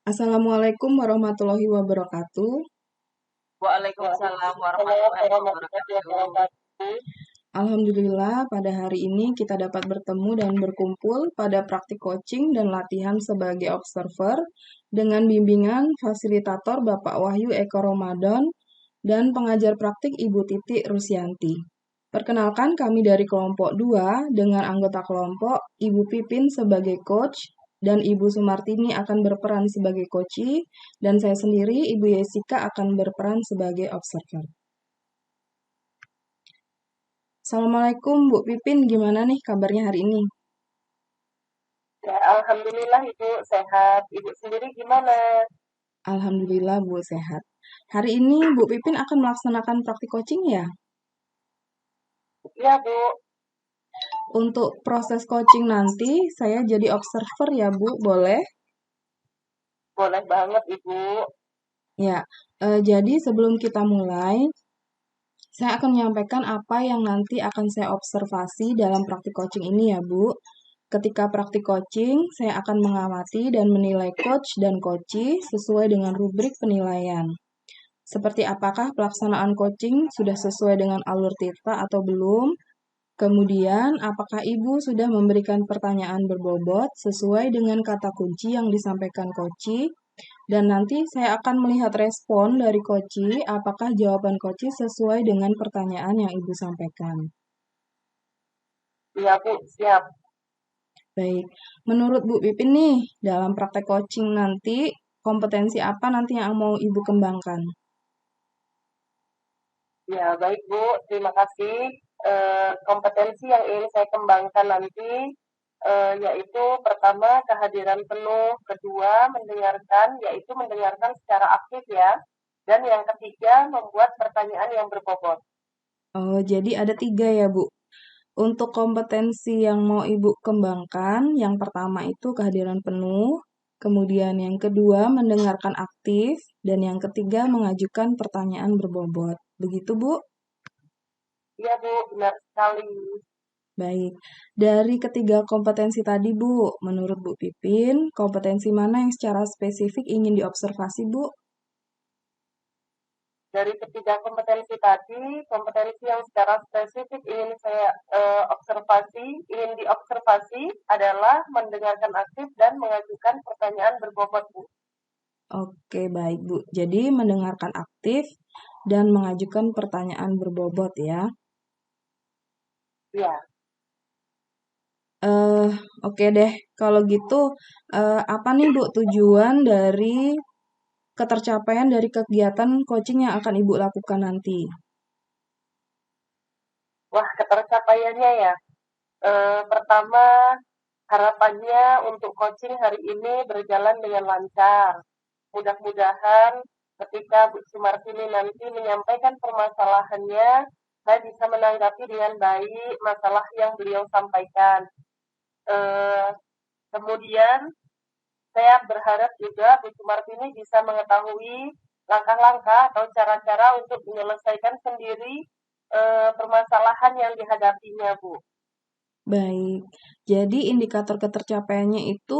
Assalamualaikum warahmatullahi wabarakatuh. Waalaikumsalam warahmatullahi wabarakatuh. Alhamdulillah, pada hari ini kita dapat bertemu dan berkumpul pada praktik coaching dan latihan sebagai observer dengan bimbingan fasilitator Bapak Wahyu Eko Ramadan dan pengajar praktik Ibu Titi Rusyanti. Perkenalkan kami dari kelompok 2 dengan anggota kelompok Ibu Pipin sebagai coach dan Ibu Sumartini akan berperan sebagai coachee dan saya sendiri Ibu Yesika akan berperan sebagai observer. Assalamualaikum Bu Pipin, gimana nih kabarnya hari ini? Ya, alhamdulillah Ibu sehat. Ibu sendiri gimana? Alhamdulillah Bu sehat. Hari ini Bu Pipin akan melaksanakan praktik coaching ya? Iya Bu, Untuk proses coaching nanti saya jadi observer ya Bu, boleh? boleh banget Ibu. Ya, jadi sebelum kita mulai, saya akan menyampaikan apa yang nanti akan saya observasi dalam praktik coaching ini ya Bu. Ketika praktik coaching, saya akan mengamati dan menilai coach dan coachee sesuai dengan rubrik penilaian. Seperti apakah pelaksanaan coaching sudah sesuai dengan alur tirta atau belum? Kemudian, apakah Ibu sudah memberikan pertanyaan berbobot sesuai dengan kata kunci yang disampaikan coachee? Dan nanti saya akan melihat respon dari coachee, apakah jawaban coachee sesuai dengan pertanyaan yang Ibu sampaikan. Iya Bu, siap. Baik, menurut Bu Pipin nih, dalam praktek coaching nanti, kompetensi apa nanti yang mau Ibu kembangkan? Ya, baik Bu, terima kasih. Kompetensi yang ingin saya kembangkan nanti yaitu pertama kehadiran penuh, kedua mendengarkan, yaitu mendengarkan secara aktif ya. Dan yang ketiga membuat pertanyaan yang berbobot. Oh, jadi ada 3 ya Bu. Untuk kompetensi yang mau Ibu kembangkan, yang pertama itu kehadiran penuh, kemudian yang kedua mendengarkan aktif, dan yang ketiga mengajukan pertanyaan berbobot. Begitu, Bu? Iya Bu, benar sekali. Baik. Dari ketiga kompetensi tadi, Bu, menurut Bu Pipin, kompetensi mana yang secara spesifik ingin diobservasi, Bu? Dari ketiga kompetensi tadi, kompetensi yang secara spesifik ingin diobservasi adalah mendengarkan aktif dan mengajukan pertanyaan berbobot, Bu. Oke, baik, Bu. Jadi mendengarkan aktif dan mengajukan pertanyaan berbobot ya. Ya, Eh, oke deh, kalau gitu, apa nih Bu tujuan dari ketercapaian dari kegiatan coaching yang akan Ibu lakukan nanti? wah ketercapaiannya ya. Pertama, harapannya untuk coaching hari ini berjalan dengan lancar. Mudah-mudahan ketika Bu Sumartini nanti menyampaikan permasalahannya, saya bisa menanggapi dengan baik masalah yang beliau sampaikan. Eh, Kemudian saya berharap juga Bu Sumartini bisa mengetahui langkah-langkah atau cara-cara untuk menyelesaikan sendiri permasalahan yang dihadapinya, Bu. Baik, jadi indikator ketercapaiannya itu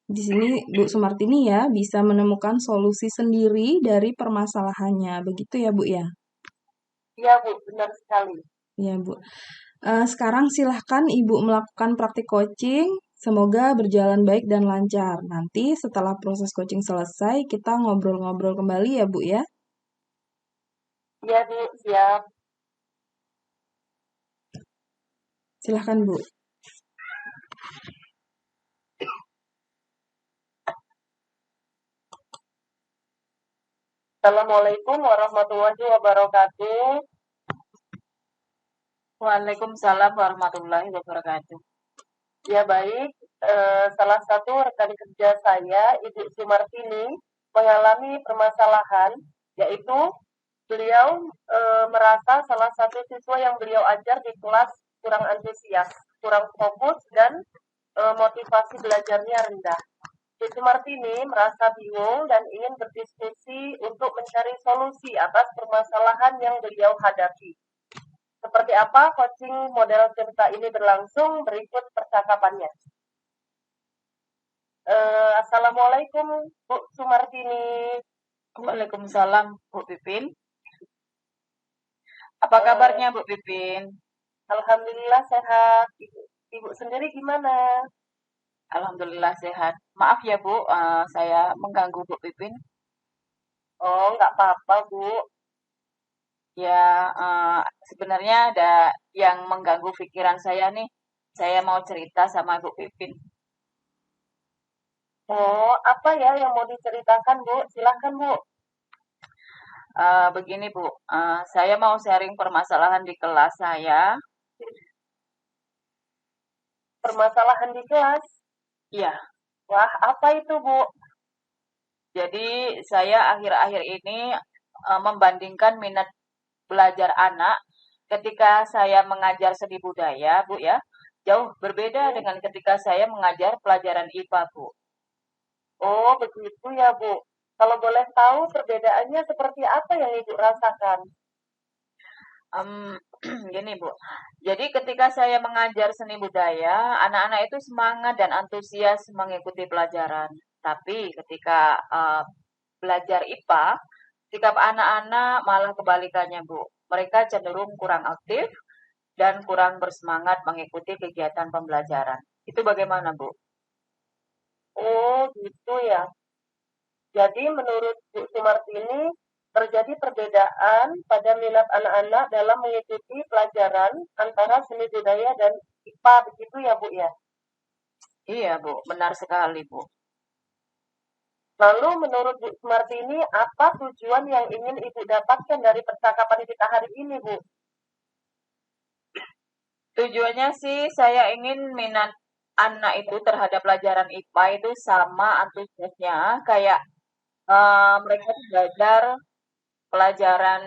di sini Bu Sumartini ya bisa menemukan solusi sendiri dari permasalahannya. Begitu ya Bu ya? Iya, Bu, benar sekali. Ya Bu. Sekarang silahkan Ibu melakukan praktik coaching. Semoga berjalan baik dan lancar. Nanti setelah proses coaching selesai, kita ngobrol-ngobrol kembali ya Bu ya. Iya, Bu, siap. Silahkan Bu. Assalamualaikum warahmatullahi wabarakatuh. Waalaikumsalam warahmatullahi wabarakatuh. Ya, baik. Salah satu rekan kerja saya, Ibu Sumartini, mengalami permasalahan, yaitu beliau merasa salah satu siswa yang beliau ajar di kelas kurang antusias, kurang fokus, dan motivasi belajarnya rendah. Ibu Martini merasa bingung dan ingin berdiskusi untuk mencari solusi atas permasalahan yang beliau hadapi. Seperti apa coaching model cerita ini berlangsung? Berikut percakapannya. Assalamualaikum Bu Sumartini. Waalaikumsalam, Bu Pipin. Apa kabarnya, Bu Pipin? Alhamdulillah sehat. Ibu sendiri gimana? Alhamdulillah sehat. Maaf ya, Bu, saya mengganggu Bu Pipin. Oh, nggak apa-apa, Bu. Ya, sebenarnya ada yang mengganggu pikiran saya nih. Saya mau cerita sama Bu Pipin. Oh, apa ya yang mau diceritakan, Bu? Silahkan, Bu. Begini, Bu, saya mau sharing permasalahan di kelas saya. Permasalahan di kelas. Iya, Wah, apa itu, Bu? jadi saya akhir-akhir ini membandingkan minat belajar anak ketika saya mengajar seni budaya, Bu ya, jauh berbeda dengan ketika saya mengajar pelajaran IPA, Bu. Oh, begitu ya, Bu. Kalau boleh tahu perbedaannya seperti apa yang Ibu rasakan? Gini, Bu. Jadi ketika saya mengajar seni budaya, anak-anak itu semangat dan antusias mengikuti pelajaran. Tapi ketika belajar IPA, sikap anak-anak malah kebalikannya, Bu. Mereka cenderung kurang aktif dan kurang bersemangat mengikuti kegiatan pembelajaran. Itu bagaimana, Bu? Oh, gitu ya. Jadi menurut Bu Sumartini, terjadi perbedaan pada minat anak-anak dalam mengikuti pelajaran antara seni budaya dan IPA, begitu ya, Bu ya? Iya, Bu. Benar sekali, Bu. Lalu menurut Bu Sumartini, apa tujuan yang ingin Ibu dapatkan dari percakapan kita hari ini, Bu? Tujuannya sih saya ingin minat anak itu terhadap pelajaran IPA itu sama antusiasnya kayak mereka tuh belajar pelajaran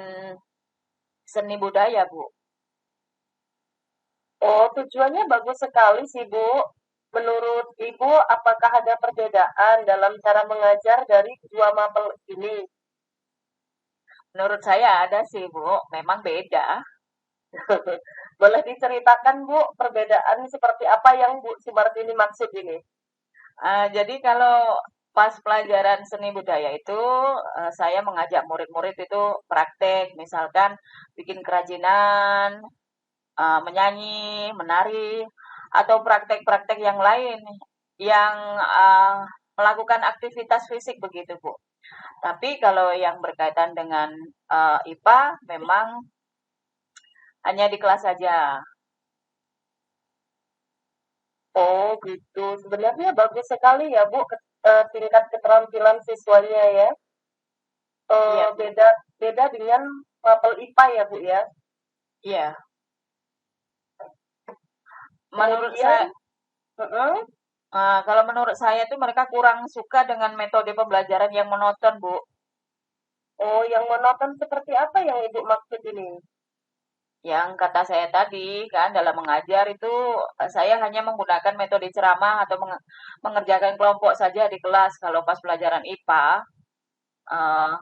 seni budaya, Bu. Oh, tujuannya bagus sekali sih, Bu. Menurut Ibu, apakah ada perbedaan dalam cara mengajar dari kedua mapel ini? Menurut saya ada sih, Bu. Memang beda. Boleh diceritakan, Bu, perbedaan seperti apa yang Bu Sumartini maksud ini? Jadi kalau pas pelajaran seni budaya itu saya mengajak murid-murid itu praktek, misalkan bikin kerajinan, menyanyi, menari, atau praktek-praktek yang lain yang melakukan aktivitas fisik begitu, Bu. Tapi kalau yang berkaitan dengan IPA memang hanya di kelas saja. Oh, gitu. Sebenarnya bagus sekali ya, Bu, tingkat keterampilan siswanya ya. Iya, Beda beda dengan mapel IPA ya, Bu ya. iya. Menurut Kemudian, saya, kalau menurut saya tuh mereka kurang suka dengan metode pembelajaran yang monoton, Bu. oh, yang monoton seperti apa yang Ibu maksud ini? Yang kata saya tadi kan dalam mengajar itu saya hanya menggunakan metode ceramah atau mengerjakan kelompok saja di kelas. Kalau pas pelajaran IPA, eh,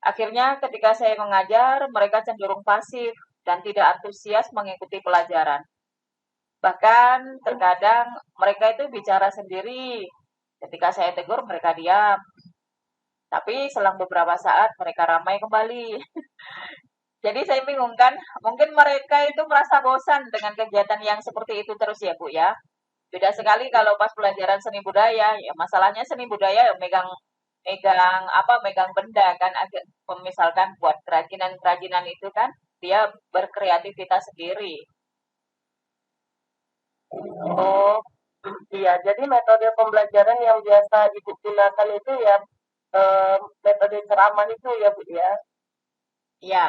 akhirnya ketika saya mengajar mereka cenderung pasif dan tidak antusias mengikuti pelajaran. Bahkan terkadang mereka itu bicara sendiri. Ketika saya tegur mereka diam. Tapi selang beberapa saat mereka ramai kembali. Jadi saya bingung kan, mungkin mereka itu merasa bosan dengan kegiatan yang seperti itu terus ya Bu ya. Beda sekali kalau pas pelajaran seni budaya, ya masalahnya seni budaya ya megang megang megang benda kan, misalkan buat kerajinan-kerajinan itu kan dia berkreativitas sendiri. Oh, iya. Jadi metode pembelajaran yang biasa Ibu gunakan itu ya metode ceramah itu ya, Bu ya. Ya,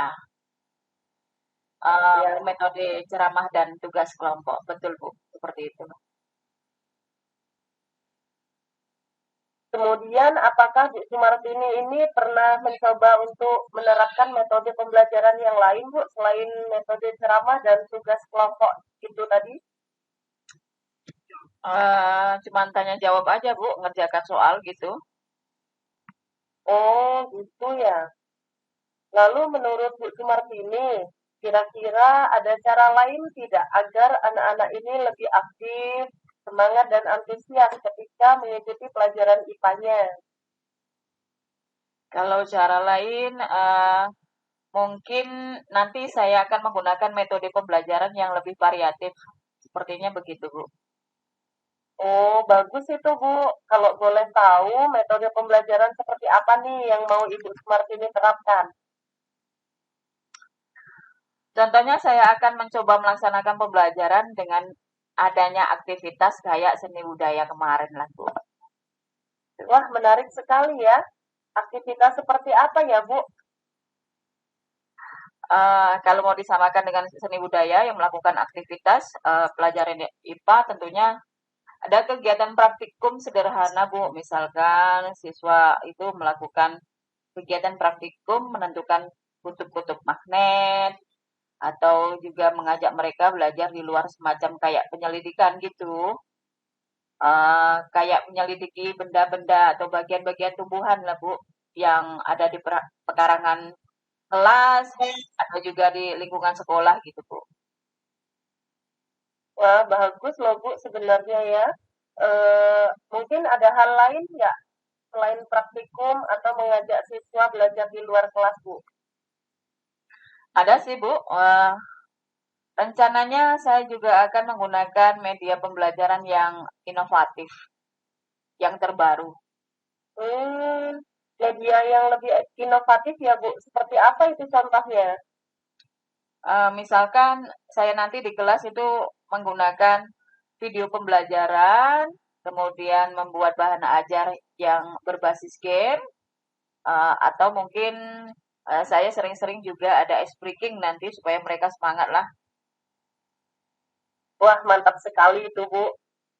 Ya. metode ceramah dan tugas kelompok, betul Bu, seperti itu. Kemudian apakah Bu Sumartini ini pernah mencoba untuk menerapkan metode pembelajaran yang lain, Bu, selain metode ceramah dan tugas kelompok itu tadi? Cuman tanya jawab aja Bu, ngerjakan soal gitu. Oh, gitu ya. Lalu menurut Bu Sumartini, kira-kira ada cara lain tidak agar anak-anak ini lebih aktif semangat dan antusias ketika mengikuti pelajaran IPA-nya. Kalau cara lain, mungkin nanti saya akan menggunakan metode pembelajaran yang lebih variatif. Sepertinya begitu, Bu. Oh, bagus itu, Bu. Kalau boleh tahu metode pembelajaran seperti apa nih yang mau Ibu Sumartini terapkan? Contohnya saya akan mencoba melaksanakan pembelajaran dengan adanya aktivitas kayak seni budaya kemarin lah, Bu. Wah, menarik sekali ya. Aktivitas seperti apa ya, Bu? Kalau mau disamakan dengan seni budaya yang melakukan aktivitas pelajaran IPA, tentunya ada kegiatan praktikum sederhana, Bu. Misalkan siswa itu melakukan kegiatan praktikum menentukan kutub-kutub magnet, atau juga mengajak mereka belajar di luar semacam kayak penyelidikan gitu. Kayak menyelidiki benda-benda atau bagian-bagian tumbuhan lah, Bu, yang ada di pekarangan kelas atau juga di lingkungan sekolah gitu, Bu. Wah, bagus loh, Bu, sebenarnya ya. Mungkin ada hal lain nggak selain praktikum atau mengajak siswa belajar di luar kelas, Bu? Ada sih, Bu, rencananya saya juga akan menggunakan media pembelajaran yang inovatif, yang terbaru. Media yang lebih inovatif ya, Bu. Seperti apa itu contohnya? Misalkan saya nanti di kelas itu menggunakan video pembelajaran, kemudian membuat bahan ajar yang berbasis game, atau mungkin saya sering-sering juga ada ice breaking nanti supaya mereka semangat lah. Wah, mantap sekali itu, Bu.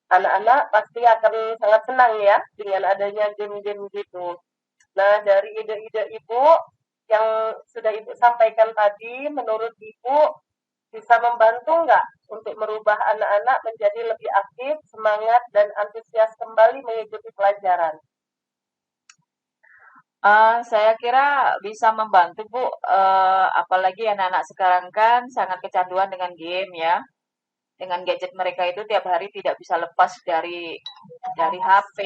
Anak-anak pasti akan sangat senang ya dengan adanya game-game gitu. Nah, dari ide-ide Ibu yang sudah Ibu sampaikan tadi, menurut Ibu bisa membantu nggak untuk merubah anak-anak menjadi lebih aktif, semangat, dan antusias kembali mengikuti pelajaran? Saya kira bisa membantu, Bu, apalagi anak-anak sekarang kan sangat kecanduan dengan game ya. Dengan gadget mereka itu tiap hari tidak bisa lepas dari HP.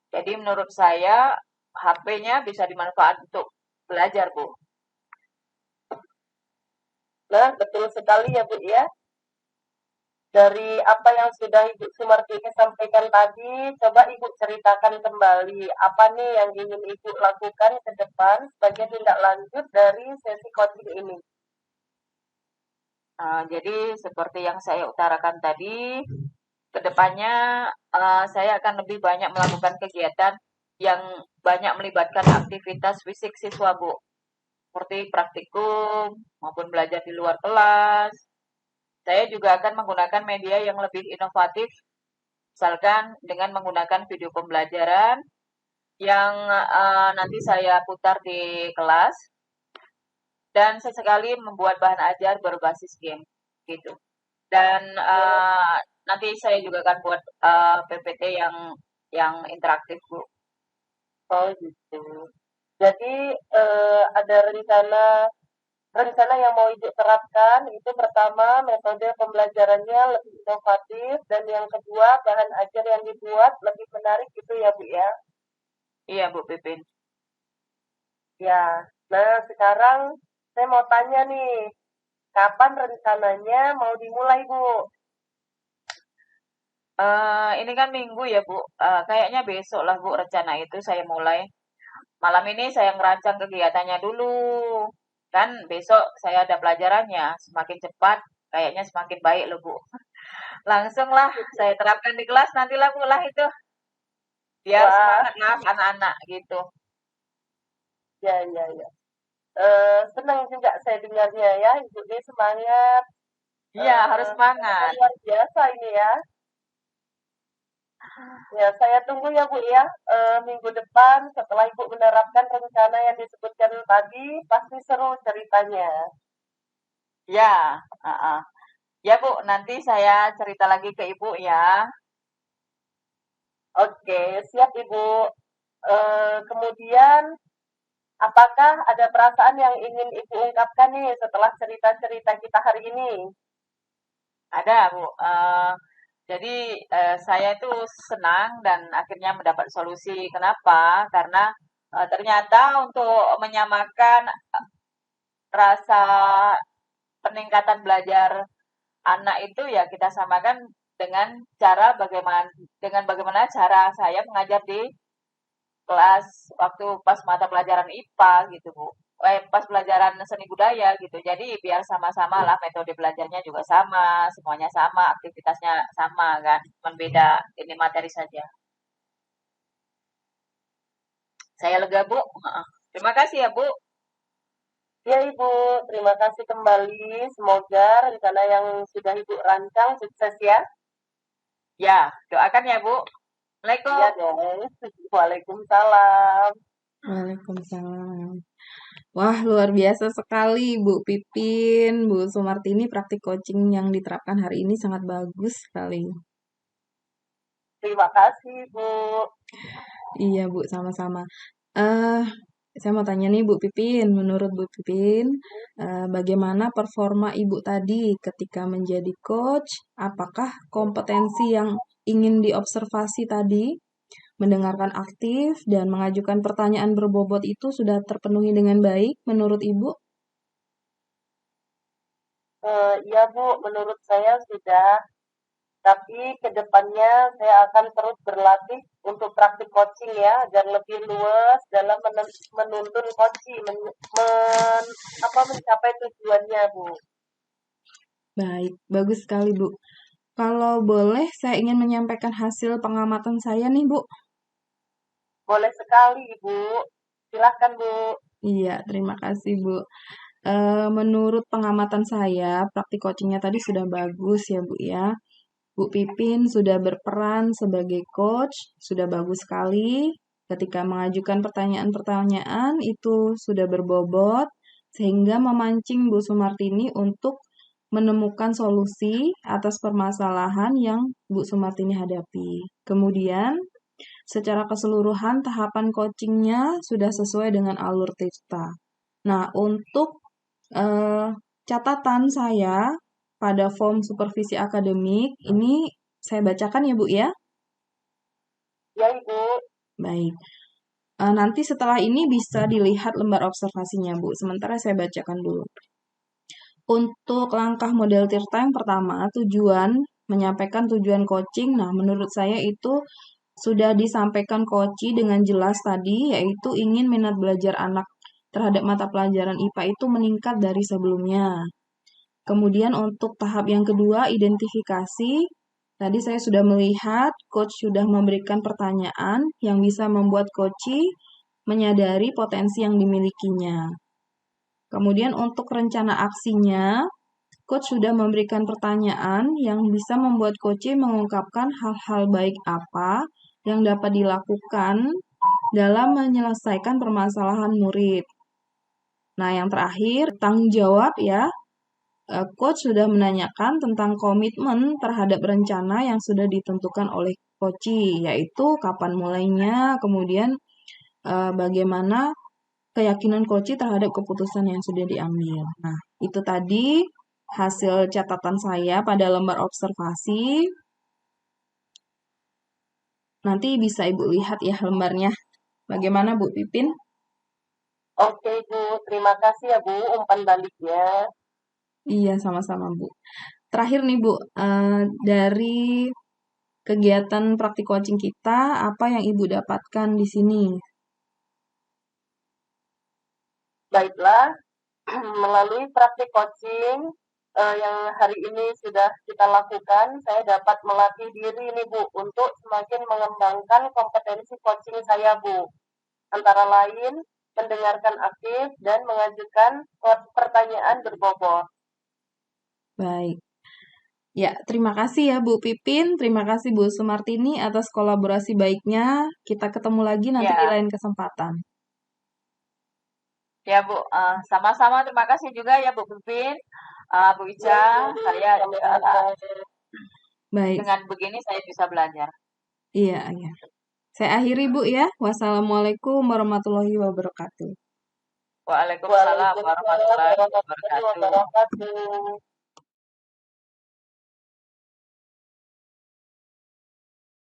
Jadi menurut saya HP-nya bisa dimanfaatkan untuk belajar, Bu. Nah, betul sekali ya, Bu ya. Dari apa yang sudah Ibu Sumartini sampaikan tadi, coba Ibu ceritakan kembali apa nih yang ingin Ibu lakukan ke depan sebagai tindak lanjut dari sesi coaching ini. Jadi seperti yang saya utarakan tadi, kedepannya saya akan lebih banyak melakukan kegiatan yang banyak melibatkan aktivitas fisik siswa, Bu. Seperti praktikum maupun belajar di luar kelas. Saya juga akan menggunakan media yang lebih inovatif, misalkan dengan menggunakan video pembelajaran yang nanti saya putar di kelas dan sesekali membuat bahan ajar berbasis game gitu. Dan nanti saya juga akan buat PPT yang interaktif, Bu. Oh gitu. Jadi ada rencana yang mau Ibu terapkan itu pertama metode pembelajarannya lebih inovatif dan yang kedua bahan ajar yang dibuat lebih menarik gitu ya, Bu ya. Iya, Bu Pipin. Ya. Nah, sekarang saya mau tanya nih, kapan rencananya mau dimulai, Bu? Ini kan minggu ya, Bu. Kayaknya besok lah, Bu, rencana itu saya mulai. Malam ini saya ngerancang kegiatannya dulu. Kan besok saya ada pelajarannya. Semakin cepat, kayaknya semakin baik loh, Bu. Langsung lah saya terapkan di kelas, nantilah Bu lah itu. Biar Wah, semangat lah anak-anak gitu. ya, ya, ya. Senang juga saya dengarnya ya, Ibu ini semangat. Iya, harus Ternyata semangat. luar biasa ini ya. Ya, saya tunggu ya Bu ya. Minggu depan setelah Ibu menerapkan rencana yang disebutkan tadi, pasti seru ceritanya. Ya, heeh. Ya, Bu, nanti saya cerita lagi ke Ibu ya. Oke, siap Ibu. Kemudian, apakah ada perasaan yang ingin Ibu ungkapkan nih setelah cerita-cerita kita hari ini? Ada, Bu. Jadi saya itu senang dan akhirnya mendapat solusi. Kenapa? Karena ternyata untuk menyamakan rasa peningkatan belajar anak itu ya kita samakan dengan bagaimana cara saya mengajar di kelas waktu pas mata pelajaran IPA gitu Bu. Pas pelajaran seni budaya gitu. Jadi biar sama-sama lah metode belajarnya juga sama, semuanya sama, aktivitasnya sama kan. Cuma beda ini materi saja. Saya lega Bu. Heeh. Terima kasih ya Bu. Ya Ibu, terima kasih kembali. Semoga rencana yang sudah Ibu rancang sukses ya. Ya, doakan ya Bu. Assalamualaikum. Ya dong. Waalaikumsalam. Waalaikumsalam. Wah, luar biasa sekali Bu Pipin, Bu Sumartini, praktik coaching yang diterapkan hari ini sangat bagus sekali. Terima kasih Bu. Iya Bu, sama-sama. Eh, saya mau tanya nih Bu Pipin, menurut Bu Pipin, bagaimana performa Ibu tadi ketika menjadi coach? Apakah kompetensi yang ingin diobservasi tadi, mendengarkan aktif dan mengajukan pertanyaan berbobot itu sudah terpenuhi dengan baik menurut Ibu? Ya Bu, menurut saya sudah. Tapi kedepannya saya akan terus berlatih untuk praktik coaching ya, agar lebih luas dalam menuntun coaching, mencapai tujuannya Bu. Baik, bagus sekali Bu. Kalau boleh, saya ingin menyampaikan hasil pengamatan saya nih Bu. Boleh sekali Bu, silahkan Bu. Iya, terima kasih Bu. Menurut pengamatan saya, praktik coachingnya tadi sudah bagus ya Bu ya. Bu Pipin sudah berperan sebagai coach, sudah bagus sekali. Ketika mengajukan pertanyaan-pertanyaan itu sudah berbobot, sehingga memancing Bu Sumartini untuk menemukan solusi atas permasalahan yang Bu Sumartini hadapi. Kemudian, secara keseluruhan tahapan coachingnya sudah sesuai dengan alur Tirta. Nah, untuk catatan saya pada form supervisi akademik, ini saya bacakan ya Bu ya. Ya Ibu. Baik. Nanti setelah ini bisa dilihat lembar observasinya Bu. Sementara saya bacakan dulu. Untuk langkah model Tirta yang pertama, tujuan, menyampaikan tujuan coaching. Nah, menurut saya itu sudah disampaikan coach dengan jelas tadi, yaitu ingin minat belajar anak terhadap mata pelajaran IPA itu meningkat dari sebelumnya. Kemudian untuk tahap yang kedua, identifikasi. Tadi saya sudah melihat coach sudah memberikan pertanyaan yang bisa membuat coach menyadari potensi yang dimilikinya. Kemudian untuk rencana aksinya, coach sudah memberikan pertanyaan yang bisa membuat coach mengungkapkan hal-hal baik apa yang dapat dilakukan dalam menyelesaikan permasalahan murid. Nah, yang terakhir, tanggung jawab ya. Coach sudah menanyakan tentang komitmen terhadap rencana yang sudah ditentukan oleh coach, yaitu kapan mulainya, kemudian bagaimana keyakinan coach terhadap keputusan yang sudah diambil. Nah, itu tadi hasil catatan saya pada lembar observasi. Nanti bisa Ibu lihat ya lembarnya. Bagaimana Bu Pipin? Oke Bu, terima kasih ya Bu umpan baliknya. Iya, sama-sama Bu. Terakhir nih Bu, dari kegiatan praktik coaching kita, apa yang Ibu dapatkan di sini? Baiklah, melalui praktik coaching yang hari ini sudah kita lakukan, saya dapat melatih diri nih Bu untuk semakin mengembangkan kompetensi coaching saya Bu. Antara lain, mendengarkan aktif dan mengajukan pertanyaan berbobot. Baik. Ya, terima kasih ya Bu Pipin, terima kasih Bu Sumartini atas kolaborasi baiknya. Kita ketemu lagi nanti di lain kesempatan. Ya Bu, sama-sama terima kasih juga ya Bu Pipin, Bu Ica, saya Baik. dengan begini saya bisa belajar. Iya, iya. Saya akhiri Bu ya. Wassalamualaikum warahmatullahi wabarakatuh. Waalaikumsalam warahmatullahi wabarakatuh.